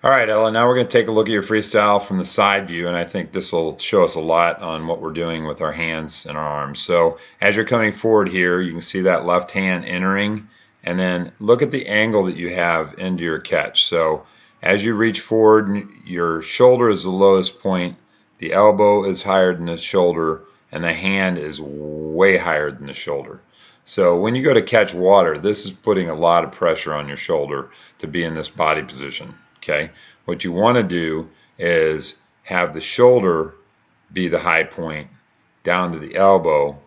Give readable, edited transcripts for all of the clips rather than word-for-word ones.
All right, Ella, now we're going to take a look at your freestyle from the side view, and I think this will show us a lot on what we're doing with our hands and our arms. So as you're coming forward here, you can see that left hand entering, and then look at the angle that you have into your catch. So as you reach forward, your shoulder is the lowest point, the elbow is higher than the shoulder, and the hand is way higher than the shoulder. So when you go to catch water, this is putting a lot of pressure on your shoulder to be in this body position. Okay, what you want to do is have the shoulder be the high point, down to the elbow,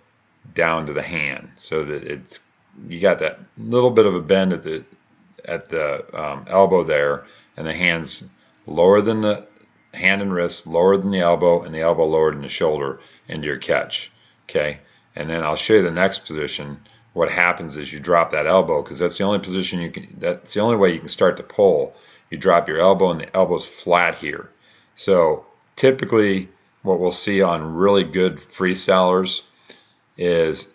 down to the hand, so that it's you got that little bit of a bend at the elbow there, and the hands lower than the hand and wrist, lower than the elbow, and the elbow lower than the shoulder into your catch. Okay, and then I'll show you the next position. What happens is you drop that elbow, because that's the only position you can. That's the only way you can start to pull. You drop your elbow, and the elbow's flat here. So typically, what we'll see on really good freestylers is,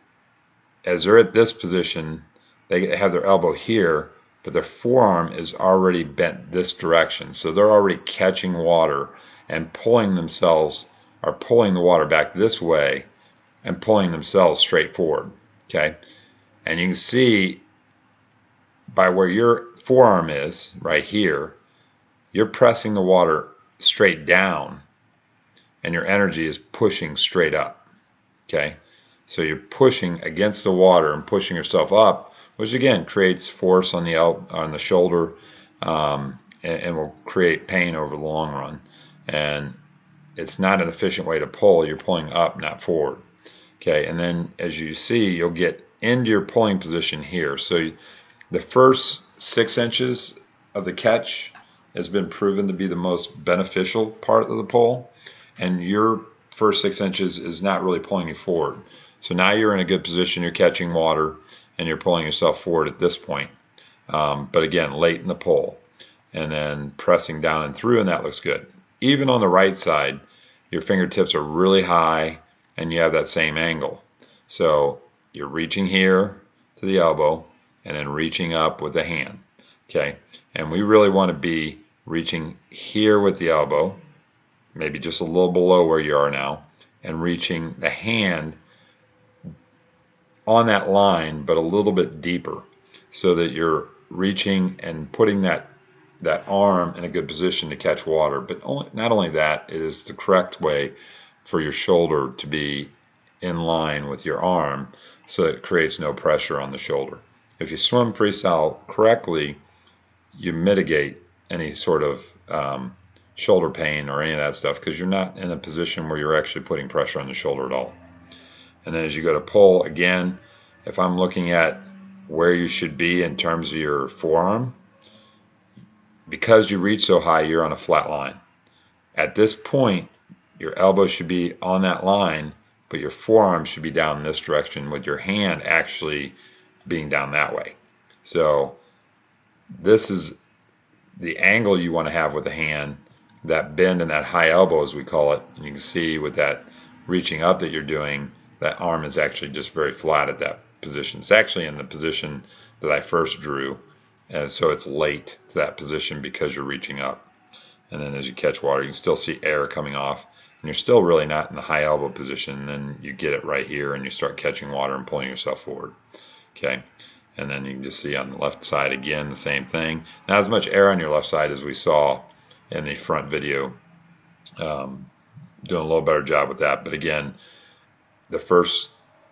as they're at this position, they have their elbow here, but their forearm is already bent this direction. So they're already catching water and pulling themselves, or pulling the water back this way and pulling themselves straight forward. Okay, and you can see by where your forearm is right here, you're pressing the water straight down, and your energy is pushing straight up. Okay, so you're pushing against the water and pushing yourself up, which again creates force on the shoulder, and will create pain over the long run. And it's not an efficient way to pull. You're pulling up, not forward. Okay, and then as you see, you'll get into your pulling position here. So the first 6 inches of the catch has been proven to be the most beneficial part of the pull, and your first 6 inches is not really pulling you forward. So now you're in a good position, you're catching water, and you're pulling yourself forward at this point. But again, late in the pull, and then pressing down and through, and that looks good. Even on the right side, your fingertips are really high, and you have that same angle. So you're reaching here to the elbow, and then reaching up with the hand. Okay, and we really want to be reaching here with the elbow, maybe just a little below where you are now, and reaching the hand on that line, but a little bit deeper, so that you're reaching and putting that arm in a good position to catch water. But not only that, it is the correct way for your shoulder to be in line with your arm, so it creates no pressure on the shoulder. If you swim freestyle correctly, you mitigate any sort of shoulder pain or any of that stuff, because you're not in a position where you're actually putting pressure on the shoulder at all. And then as you go to pull, again, if I'm looking at where you should be in terms of your forearm, because you reach so high, you're on a flat line. At this point, your elbow should be on that line, but your forearm should be down this direction, with your hand actually being down that way. So this is the angle you want to have with the hand, that bend and that high elbow, as we call it. And you can see with that reaching up that you're doing, that arm is actually just very flat at that position. It's actually in the position that I first drew, and so it's late to that position because you're reaching up. And then as you catch water, you can still see air coming off, and you're still really not in the high elbow position. And then you get it right here, and you start catching water and pulling yourself forward. Okay, and then you can just see on the left side again the same thing. Not as much air on your left side as we saw in the front video. Doing a little better job with that, but again, the first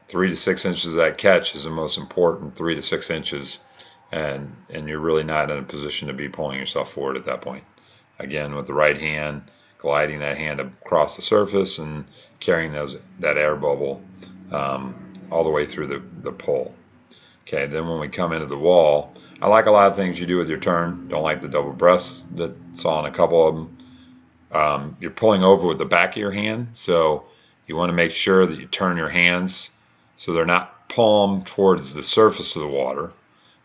3 to 6 inches of that catch is the most important 3 to 6 inches, and you're really not in a position to be pulling yourself forward at that point. Again, with the right hand, gliding that hand across the surface and carrying that air bubble all the way through the pull. Okay, then when we come into the wall, I like a lot of things you do with your turn. Don't like the double breaths that saw in a couple of them. You're pulling over with the back of your hand, so you want to make sure that you turn your hands so they're not palm towards the surface of the water.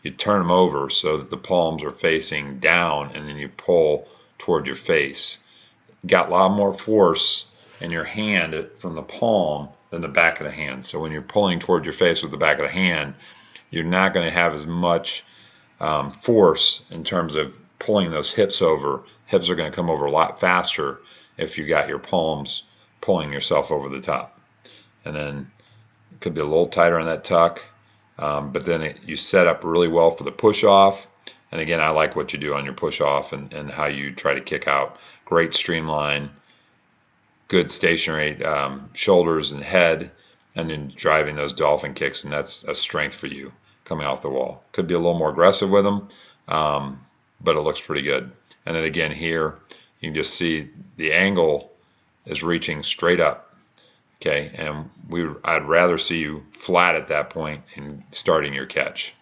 You turn them over so that the palms are facing down, and then you pull toward your face. You got a lot more force in your hand from the palm than the back of the hand. So when you're pulling toward your face with the back of the hand, you're not going to have as much force in terms of pulling those hips over. Hips are going to come over a lot faster if you got your palms pulling yourself over the top. And then it could be a little tighter on that tuck, but then you set up really well for the push off. And again, I like what you do on your push off and how you try to kick out. Great streamline, good stationary shoulders and head, and then driving those dolphin kicks, and that's a strength for you coming off the wall. Could be a little more aggressive with them, but it looks pretty good. And then again here, you can just see the angle is reaching straight up. Okay, and I'd rather see you flat at that point and starting your catch,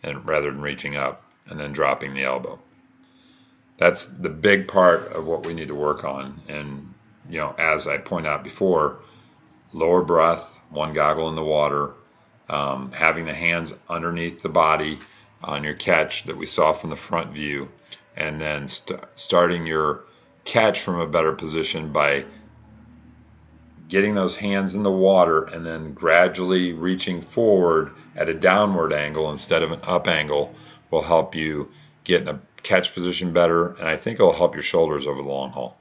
and rather than reaching up and then dropping the elbow. That's the big part of what we need to work on. And as I pointed out before, lower breath, one goggle in the water, having the hands underneath the body on your catch that we saw from the front view, and then starting your catch from a better position by getting those hands in the water and then gradually reaching forward at a downward angle instead of an up angle will help you get in a catch position better, and I think it'll help your shoulders over the long haul.